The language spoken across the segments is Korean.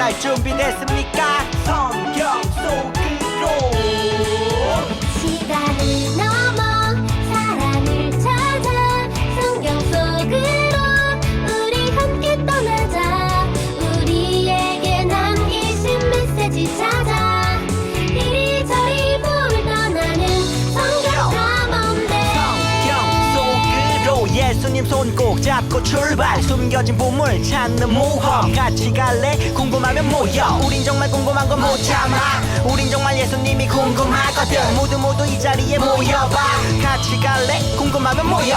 출발 준비됐습니까? 성경 속으로 시간을 넘어 사랑을 찾아 성경 속으로 우리 함께 떠나자. 우리에게 남기신 메시지 찾아 이리저리 볼 떠나는 성경 탐험대. 성경 속으로 예수님 손 꼭 잡고 출발. 숨겨진 보물 찾는 모험 같이 갈래? 궁금하면 모여. 우린 정말 궁금한 건 못 참아. 우린 정말 예수님이 궁금하거든. 모두 이 자리에 모여봐. 같이 갈래? 궁금하면 모여.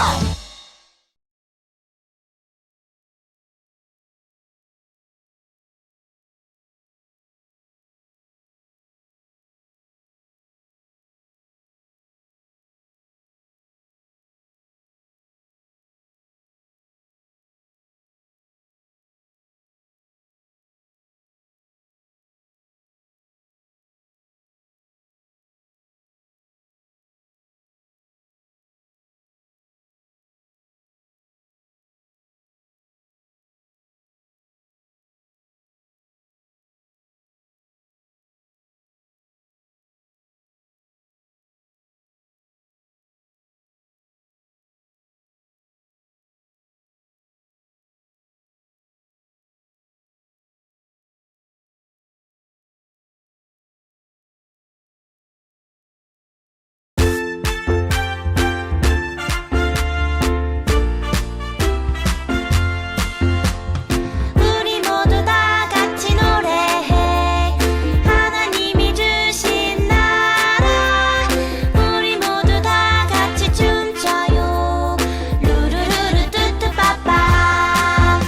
우리 모두 다 같이 노래해 하나님이 주신 나라. 우리 모두 다 같이 춤춰요 루루루루 뚜뚜빠빠.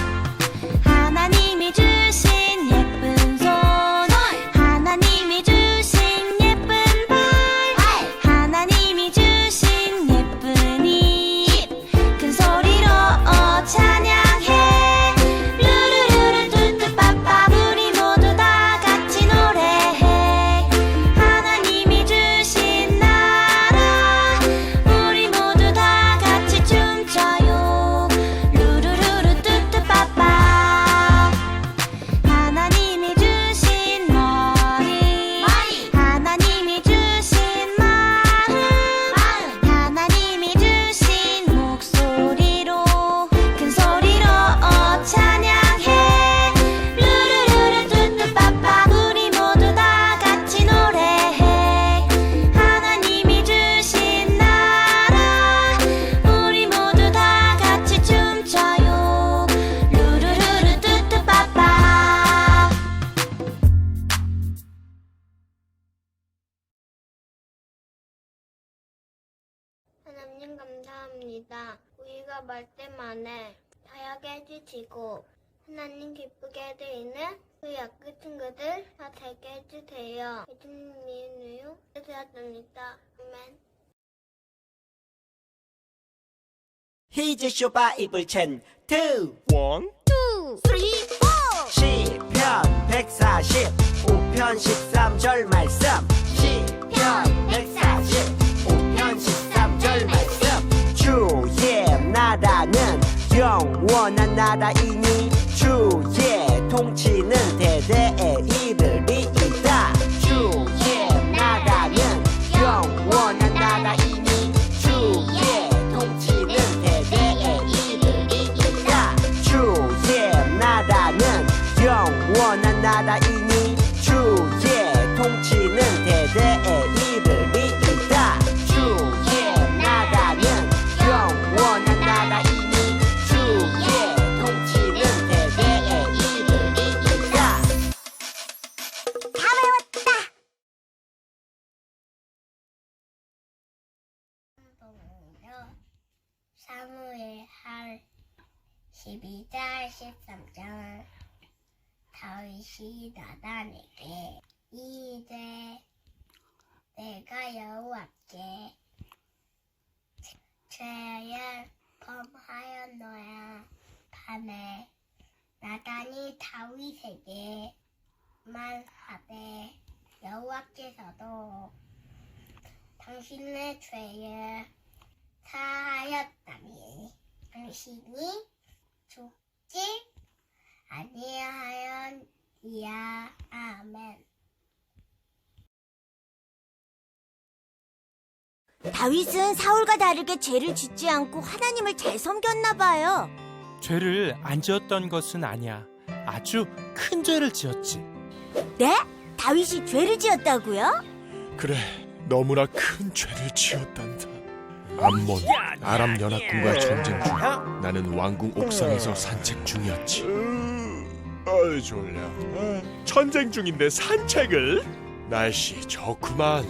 하나님이 주신 예쁜 손, 하나님이 주신 예쁜 발, 하나님이 주신 예쁜 입, 큰 소리로 찬양해 루루루루 뚜뚜빠빠. 우리 모두 다 같이 노래해 하나님이 주신 나라. 우리 모두 다 같이 춤춰요 루루루루 뚜뚜빠빠. 하나님이 주신 머리, 하나님이 주신 마음, 하나님이 주신 목소리로 큰 소리로 찬양해 루루루루 뚜뚜빠빠. 우리 모두 다 같이 노래해 하나님이 주신 나라. 우리 모두 다 같이 춤춰요 루루루루 뚜뚜빠빠. 하나님 감사합니다. 우리가 말 때만에 다하게 해주시고 하나님 기쁘게 해드리는 우리 학교 친구들 다 되게 해주세요. 예수님 이름으로 기도드립니다. 아멘. 히즈쇼 바이블 챈 2 1 2, 3, 4. 시편 140 5편 13절 말씀. 시편 140 5편 13절 말씀. 주의 나라는 영원한 나라이니 주의 통치는 대대에 이르리이다. 주의 나라는 영원한 나라이니 주의 통치는 대대에 이르리이다. 주의 나라는 영원한 나라이니 주의 통치는 대대에 이르리이다. 주의 나라는 영원한 나라이니 주의 통치는 대대에 이르리이다. 다 외웠다. 사무엘하 12장 13절. 다윗이 나단에게 이제 내가 여호와께 죄를 범하였노라. 밤에 나단이 다윗에게 말하되 여호와께서도 당신의 죄를 사하였다니 당신이 죽지 아니하였 이야, 아멘. 다윗은 사울과 다르게 죄를 짓지 않고 하나님을 잘 섬겼나 봐요. 죄를 안 지었던 것은 아니야. 아주 큰 죄를 지었지. 네? 다윗이 죄를 지었다고요? 그래, 너무나 큰 죄를 지었단다. 암몬, 아람 연합군과 전쟁 중 나는 왕궁 옥상에서 산책 중이었지. 아이 졸려. 전쟁 중인데 산책을? 날씨 좋구만.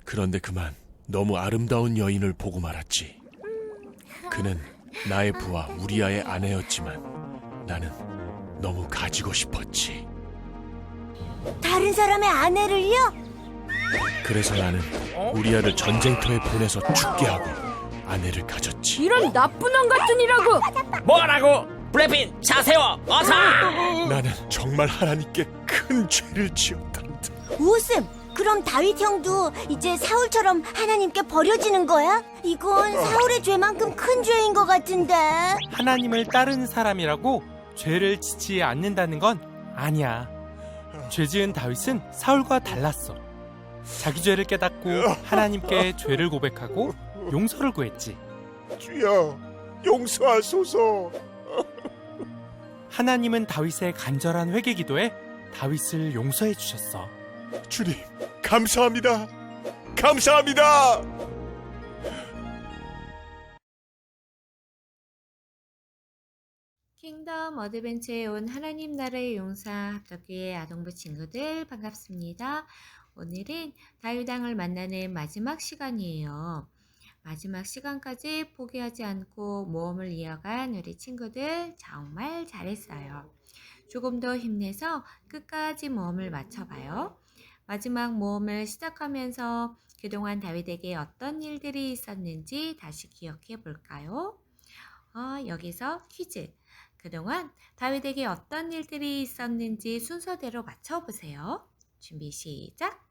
그런데 그만 너무 아름다운 여인을 보고 말았지. 그는 나의 부하 우리아의 아내였지만 나는 너무 가지고 싶었지. 다른 사람의 아내를요? 그래서 나는 우리아를 전쟁터에 보내서 죽게 하고 아내를 가졌지. 이런 나쁜 왕 같은 이라고! 뭐라고? 브래핀 자세워 어서! 나는 정말 하나님께 큰 죄를 지었단다. 웃음! 그럼 다윗 형도 이제 사울처럼 하나님께 버려지는 거야? 이건 사울의 죄만큼 큰 죄인 것 같은데. 하나님을 따르는 사람이라고 죄를 짓지 않는다는 건 아니야. 죄 지은 다윗은 사울과 달랐어. 자기 죄를 깨닫고 하나님께 죄를 고백하고 용서를 구했지. 주여, 용서하소서. 하나님은 다윗의 간절한 회개 기도에 다윗을 용서해 주셨어. 주님, 감사합니다. 감사합니다. 킹덤 어드벤처에 온 하나님 나라의 용사 합덕교회 아동부 친구들 반갑습니다. 오늘은 다윗왕을 만나는 마지막 시간이에요. 마지막 시간까지 포기하지 않고 모험을 이어간 우리 친구들 정말 잘했어요. 조금 더 힘내서 끝까지 모험을 마쳐봐요. 마지막 모험을 시작하면서 그동안 다윗에게 어떤 일들이 있었는지 다시 기억해 볼까요? 여기서 퀴즈. 그동안 다윗에게 어떤 일들이 있었는지 순서대로 맞춰보세요. 준비 시작!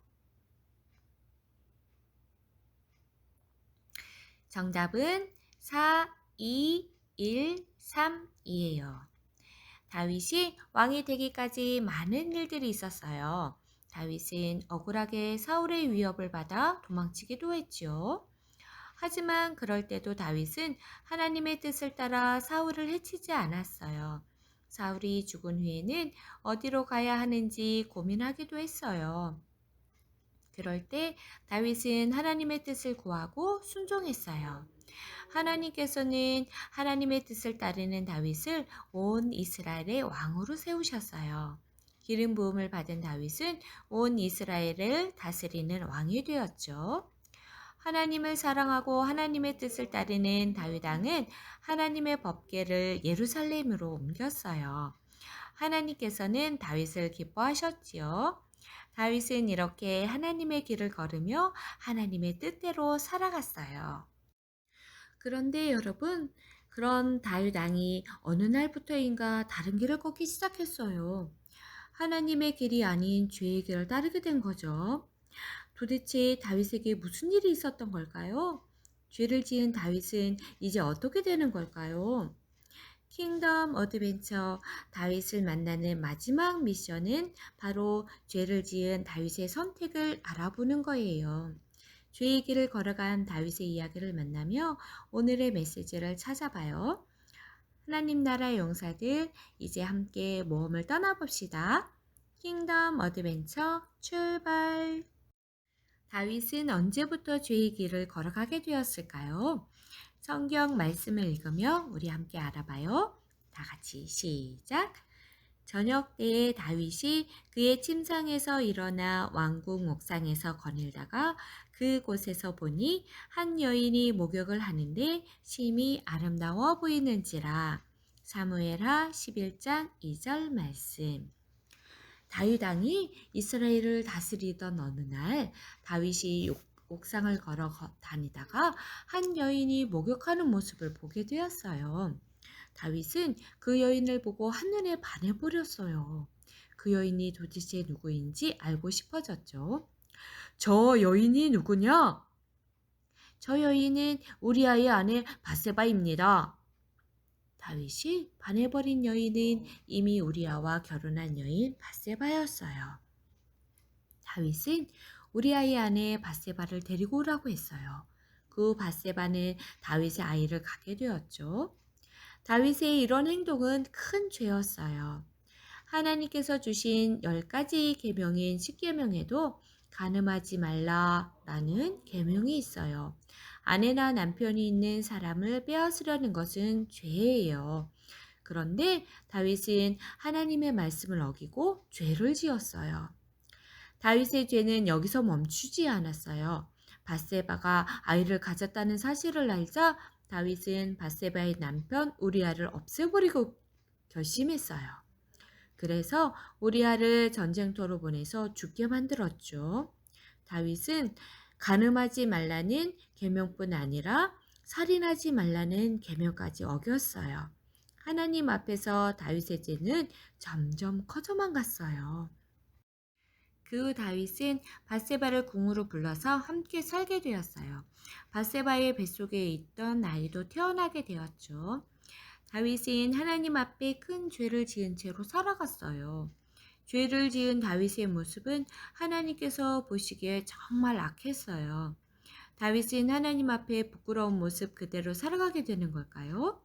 정답은 4, 2, 1, 3이에요. 다윗이 왕이 되기까지 많은 일들이 있었어요. 다윗은 억울하게 사울의 위협을 받아 도망치기도 했죠. 하지만 그럴 때도 다윗은 하나님의 뜻을 따라 사울을 해치지 않았어요. 사울이 죽은 후에는 어디로 가야 하는지 고민하기도 했어요. 그럴 때 다윗은 하나님의 뜻을 구하고 순종했어요. 하나님께서는 하나님의 뜻을 따르는 다윗을 온 이스라엘의 왕으로 세우셨어요. 기름 부음을 받은 다윗은 온 이스라엘을 다스리는 왕이 되었죠. 하나님을 사랑하고 하나님의 뜻을 따르는 다윗 왕은 하나님의 법궤를 예루살렘으로 옮겼어요. 하나님께서는 다윗을 기뻐하셨지요. 다윗은 이렇게 하나님의 길을 걸으며 하나님의 뜻대로 살아갔어요. 그런데 여러분, 그런 다윗 왕이 어느 날부터인가 다른 길을 걷기 시작했어요. 하나님의 길이 아닌 죄의 길을 따르게 된 거죠. 도대체 다윗에게 무슨 일이 있었던 걸까요? 죄를 지은 다윗은 이제 어떻게 되는 걸까요? 킹덤 어드벤처 다윗을 만나는 마지막 미션은 바로 죄를 지은 다윗의 선택을 알아보는 거예요. 죄의 길을 걸어간 다윗의 이야기를 만나며 오늘의 메시지를 찾아봐요. 하나님 나라의 용사들, 이제 함께 모험을 떠나봅시다. 킹덤 어드벤처 출발! 다윗은 언제부터 죄의 길을 걸어가게 되었을까요? 성경 말씀을 읽으며 우리 함께 알아봐요. 다 같이 시작! 저녁 때에 다윗이 그의 침상에서 일어나 왕궁 옥상에서 거닐다가 그곳에서 보니 한 여인이 목욕을 하는데 심히 아름다워 보이는지라. 사무엘하 11장 2절 말씀. 다윗 왕이 이스라엘을 다스리던 어느 날 다윗이 옥상을 걸어 다니다가 한 여인이 목욕하는 모습을 보게 되었어요. 다윗은 그 여인을 보고 한눈에 반해버렸어요. 그 여인이 도대체 누구인지 알고 싶어졌죠. 저 여인이 누구냐? 저 여인은 우리아의 아내 바세바입니다. 다윗이 반해버린 여인은 이미 우리아와 결혼한 여인 밧세바였어요. 다윗은 우리아의 아내 밧세바를 데리고 오라고 했어요. 그 밧세바는 다윗의 아이를 갖게 되었죠. 다윗의 이런 행동은 큰 죄였어요. 하나님께서 주신 10가지 계명인 10계명에도 간음하지 말라라는 계명이 있어요. 아내나 남편이 있는 사람을 빼앗으려는 것은 죄예요. 그런데 다윗은 하나님의 말씀을 어기고 죄를 지었어요. 다윗의 죄는 여기서 멈추지 않았어요. 밧세바가 아이를 가졌다는 사실을 알자 다윗은 밧세바의 남편 우리아를 없애버리고 결심했어요. 그래서 우리아를 전쟁터로 보내서 죽게 만들었죠. 다윗은 간음하지 말라는 계명뿐 아니라 살인하지 말라는 계명까지 어겼어요. 하나님 앞에서 다윗의 죄는 점점 커져만 갔어요. 그 다윗은 밧세바를 궁으로 불러서 함께 살게 되었어요. 밧세바의 뱃속에 있던 아이도 태어나게 되었죠. 다윗은 하나님 앞에 큰 죄를 지은 채로 살아갔어요. 죄를 지은 다윗의 모습은 하나님께서 보시기에 정말 악했어요. 다윗은 하나님 앞에 부끄러운 모습 그대로 살아가게 되는 걸까요?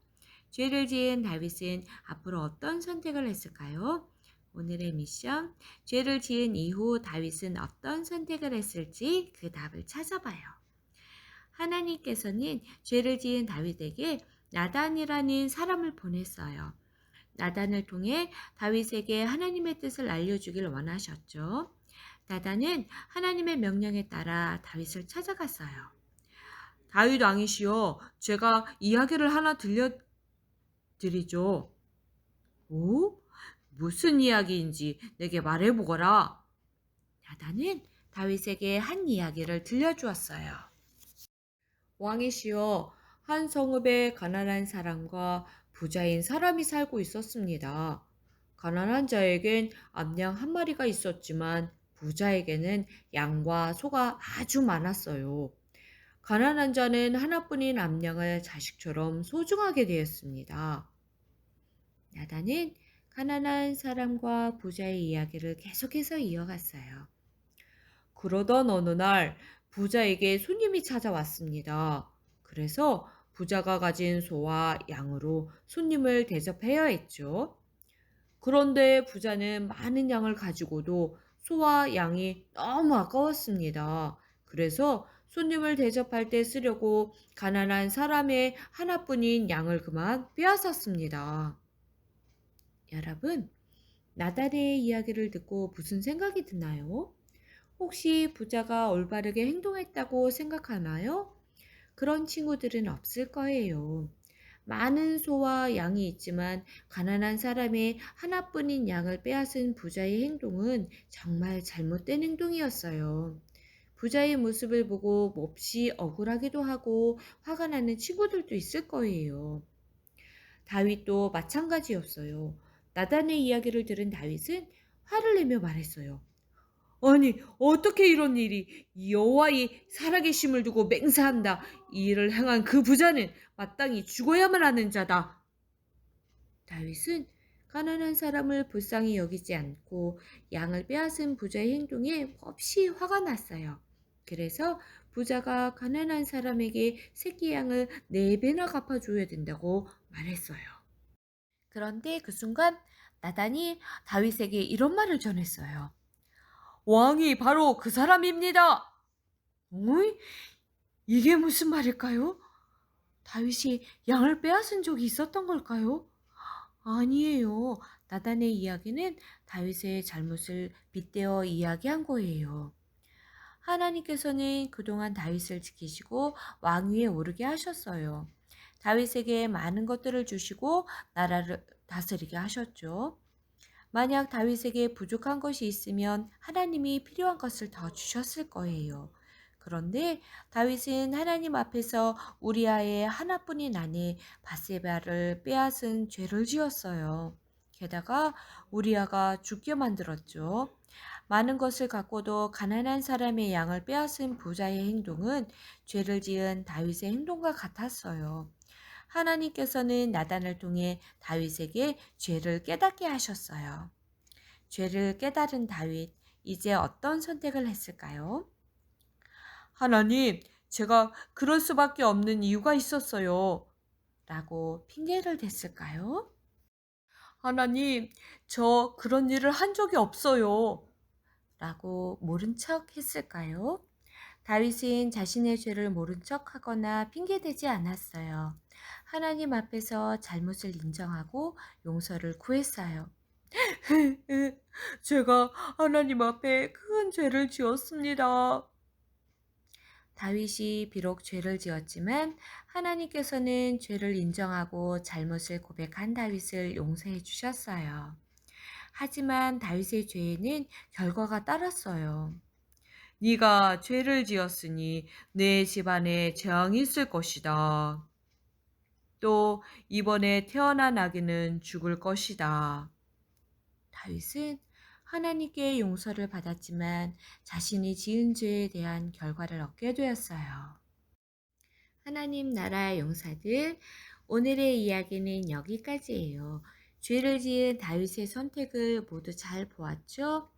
죄를 지은 다윗은 앞으로 어떤 선택을 했을까요? 오늘의 미션, 죄를 지은 이후 다윗은 어떤 선택을 했을지 그 답을 찾아봐요. 하나님께서는 죄를 지은 다윗에게 나단이라는 사람을 보냈어요. 나단을 통해 다윗에게 하나님의 뜻을 알려주길 원하셨죠. 나단은 하나님의 명령에 따라 다윗을 찾아갔어요. 다윗 왕이시여, 제가 이야기를 하나 들려드리죠. 오? 무슨 이야기인지 내게 말해보거라. 나단은 다윗에게 한 이야기를 들려주었어요. 왕이시여, 한 성읍에 가난한 사람과 부자인 사람이 살고 있었습니다. 가난한 자에겐 암양 한 마리가 있었지만 부자에게는 양과 소가 아주 많았어요. 가난한 자는 하나뿐인 암양을 자식처럼 소중하게 되었습니다. 나단은 가난한 사람과 부자의 이야기를 계속해서 이어갔어요. 그러던 어느 날 부자에게 손님이 찾아왔습니다. 그래서 부자가 가진 소와 양으로 손님을 대접해야 했죠. 그런데 부자는 많은 양을 가지고도 소와 양이 너무 아까웠습니다. 그래서 손님을 대접할 때 쓰려고 가난한 사람의 하나뿐인 양을 그만 빼앗았습니다. 여러분, 나단의 이야기를 듣고 무슨 생각이 드나요? 혹시 부자가 올바르게 행동했다고 생각하나요? 그런 친구들은 없을 거예요. 많은 소와 양이 있지만 가난한 사람의 하나뿐인 양을 빼앗은 부자의 행동은 정말 잘못된 행동이었어요. 부자의 모습을 보고 몹시 억울하기도 하고 화가 나는 친구들도 있을 거예요. 다윗도 마찬가지였어요. 나단의 이야기를 들은 다윗은 화를 내며 말했어요. 아니, 어떻게 이런 일이 여호와의 살아계심을 두고 맹세한다. 이 일을 행한 그 부자는 마땅히 죽어야만 하는 자다. 다윗은 가난한 사람을 불쌍히 여기지 않고 양을 빼앗은 부자의 행동에 몹시 화가 났어요. 그래서 부자가 가난한 사람에게 새끼 양을 4배나 갚아줘야 된다고 말했어요. 그런데 그 순간 나단이 다윗에게 이런 말을 전했어요. 왕이 바로 그 사람입니다. 어이? 이게 무슨 말일까요? 다윗이 양을 빼앗은 적이 있었던 걸까요? 아니에요. 나단의 이야기는 다윗의 잘못을 빗대어 이야기한 거예요. 하나님께서는 그동안 다윗을 지키시고 왕위에 오르게 하셨어요. 다윗에게 많은 것들을 주시고 나라를 다스리게 하셨죠. 만약 다윗에게 부족한 것이 있으면 하나님이 필요한 것을 더 주셨을 거예요. 그런데 다윗은 하나님 앞에서 우리아의 하나뿐인 아내 밧세바를 빼앗은 죄를 지었어요. 게다가 우리아가 죽게 만들었죠. 많은 것을 갖고도 가난한 사람의 양을 빼앗은 부자의 행동은 죄를 지은 다윗의 행동과 같았어요. 하나님께서는 나단을 통해 다윗에게 죄를 깨닫게 하셨어요. 죄를 깨달은 다윗, 이제 어떤 선택을 했을까요? 하나님, 제가 그럴 수밖에 없는 이유가 있었어요. 라고 핑계를 댔을까요? 하나님, 저 그런 일을 한 적이 없어요. 라고 모른 척 했을까요? 다윗은 자신의 죄를 모른 척 하거나 핑계대지 않았어요. 하나님 앞에서 잘못을 인정하고 용서를 구했어요. 제가 하나님 앞에 큰 죄를 지었습니다. 다윗이 비록 죄를 지었지만 하나님께서는 죄를 인정하고 잘못을 고백한 다윗을 용서해 주셨어요. 하지만 다윗의 죄에는 결과가 따랐어요. 네가 죄를 지었으니 내 집안에 재앙이 있을 것이다. 또 이번에 태어난 아기는 죽을 것이다. 다윗은 하나님께 용서를 받았지만 자신이 지은 죄에 대한 결과를 얻게 되었어요. 하나님 나라의 용사들, 오늘의 이야기는 여기까지예요. 죄를 지은 다윗의 선택을 모두 잘 보았죠?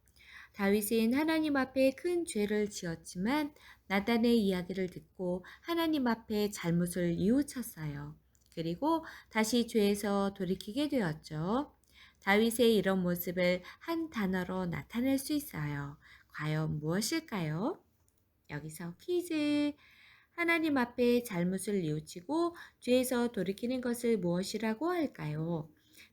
다윗은 하나님 앞에 큰 죄를 지었지만 나단의 이야기를 듣고 하나님 앞에 잘못을 뉘우쳤어요. 그리고 다시 죄에서 돌이키게 되었죠. 다윗의 이런 모습을 한 단어로 나타낼 수 있어요. 과연 무엇일까요? 여기서 퀴즈. 하나님 앞에 잘못을 뉘우치고 죄에서 돌이키는 것을 무엇이라고 할까요?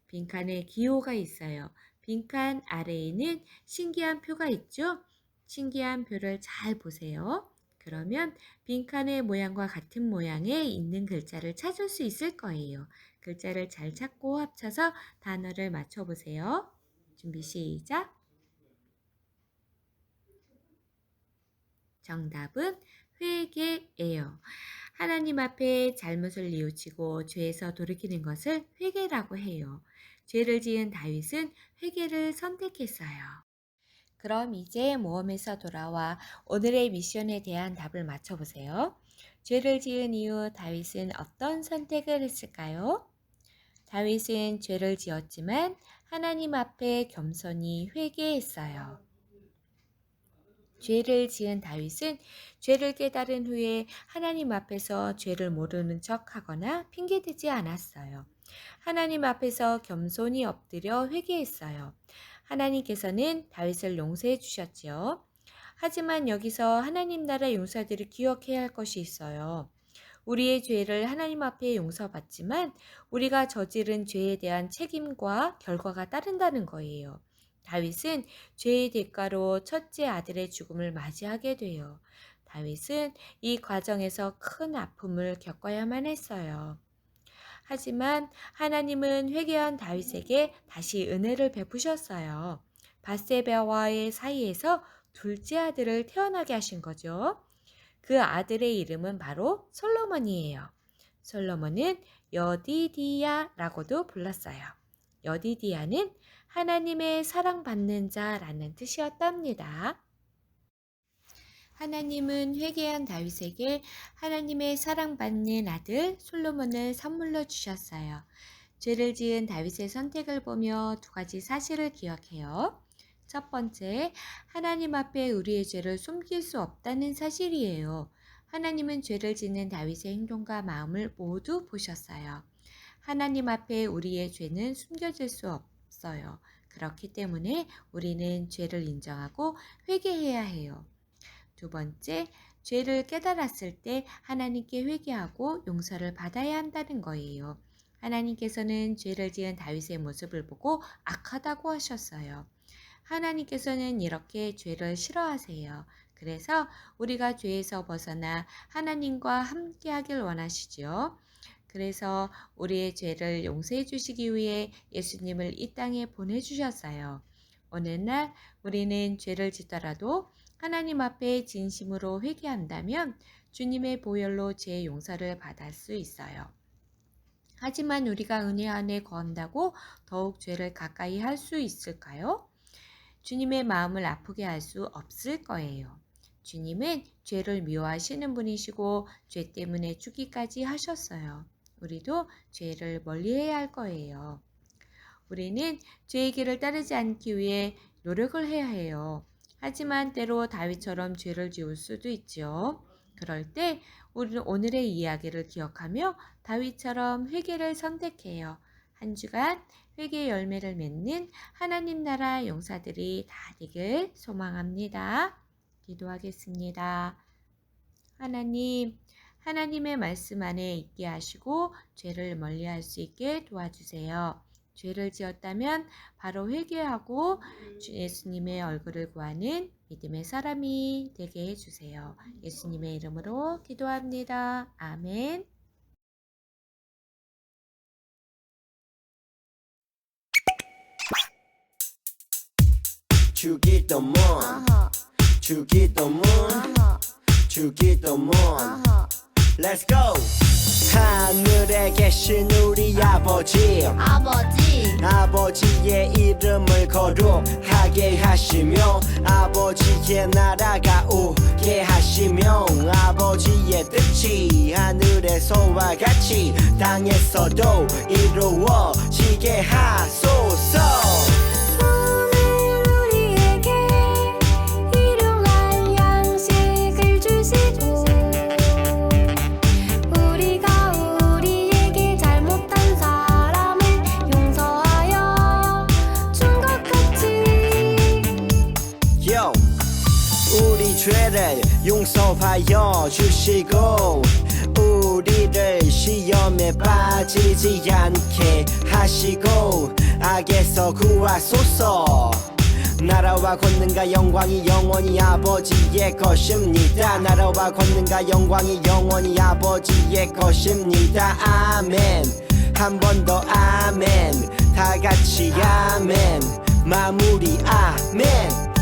빈칸에 기호가 있어요. 빈칸 아래에는 신기한 표가 있죠? 신기한 표를 잘 보세요. 그러면 빈칸의 모양과 같은 모양에 있는 글자를 찾을 수 있을 거예요. 글자를 잘 찾고 합쳐서 단어를 맞춰보세요. 준비 시작. 정답은 회개예요. 하나님 앞에 잘못을 뉘우치고 죄에서 돌이키는 것을 회개라고 해요. 죄를 지은 다윗은 회개를 선택했어요. 그럼 이제 모험에서 돌아와 오늘의 미션에 대한 답을 맞춰보세요. 죄를 지은 이후 다윗은 어떤 선택을 했을까요? 다윗은 죄를 지었지만 하나님 앞에 겸손히 회개했어요. 죄를 지은 다윗은 죄를 깨달은 후에 하나님 앞에서 죄를 모르는 척하거나 핑계대지 않았어요. 하나님 앞에서 겸손히 엎드려 회개했어요. 하나님께서는 다윗을 용서해 주셨지요. 하지만 여기서 하나님 나라 용사들이 기억해야 할 것이 있어요. 우리의 죄를 하나님 앞에 용서받지만 우리가 저지른 죄에 대한 책임과 결과가 따른다는 거예요. 다윗은 죄의 대가로 첫째 아들의 죽음을 맞이하게 돼요. 다윗은 이 과정에서 큰 아픔을 겪어야만 했어요. 하지만 하나님은 회개한 다윗에게 다시 은혜를 베푸셨어요. 밧세바와의 사이에서 둘째 아들을 태어나게 하신 거죠. 그 아들의 이름은 바로 솔로몬이에요. 솔로몬은 여디디야라고도 불렀어요. 여디디야는 하나님의 사랑받는 자라는 뜻이었답니다. 하나님은 회개한 다윗에게 하나님의 사랑받는 아들 솔로몬을 선물로 주셨어요. 죄를 지은 다윗의 선택을 보며 두 가지 사실을 기억해요. 첫 번째, 하나님 앞에 우리의 죄를 숨길 수 없다는 사실이에요. 하나님은 죄를 짓는 다윗의 행동과 마음을 모두 보셨어요. 하나님 앞에 우리의 죄는 숨겨질 수 없어요. 그렇기 때문에 우리는 죄를 인정하고 회개해야 해요. 두 번째, 죄를 깨달았을 때 하나님께 회개하고 용서를 받아야 한다는 거예요. 하나님께서는 죄를 지은 다윗의 모습을 보고 악하다고 하셨어요. 하나님께서는 이렇게 죄를 싫어하세요. 그래서 우리가 죄에서 벗어나 하나님과 함께하길 원하시죠. 그래서 우리의 죄를 용서해 주시기 위해 예수님을 이 땅에 보내주셨어요. 오늘날 우리는 죄를 짓더라도 하나님 앞에 진심으로 회개한다면 주님의 보혈로 죄 용서를 받을 수 있어요. 하지만 우리가 은혜 안에 거한다고 더욱 죄를 가까이 할 수 있을까요? 주님의 마음을 아프게 할 수 없을 거예요. 주님은 죄를 미워하시는 분이시고 죄 때문에 죽기까지 하셨어요. 우리도 죄를 멀리해야 할 거예요. 우리는 죄의 길을 따르지 않기 위해 노력을 해야 해요. 하지만 때로 다윗처럼 죄를 지을 수도 있죠. 그럴 때 우리는 오늘의 이야기를 기억하며 다윗처럼 회개를 선택해요. 한 주간 회개의 열매를 맺는 하나님 나라 용사들이 다 되길 소망합니다. 기도하겠습니다. 하나님, 하나님의 말씀 안에 있게 하시고 죄를 멀리할 수 있게 도와주세요. 죄를 지었다면 바로 회개하고 예수님의 얼굴을 구하는 믿음의 사람이 되게 해주세요. 예수님의 이름으로 기도합니다. 아멘. 주기도문 주기도문 주기도문 Let's go 하늘에 계신 우리 아버지 아버지의 이름을 거룩하게 하시며 아버지의 나라가 오게 하시며 아버지의 뜻이 하늘에서와 같이 땅에서도 이루어지게 하소서. 우리 죄를 용서하여 주시고 우리를 시험에 빠지지 않게 하시고 악에서 구하소서. 나라와 권능과 영광이 영원히 아버지의 것입니다. 나라와 권능과 영광이 영원히 아버지의 것입니다. 아멘. 한 번 더 아멘. 다 같이 아멘. 마무리 아멘.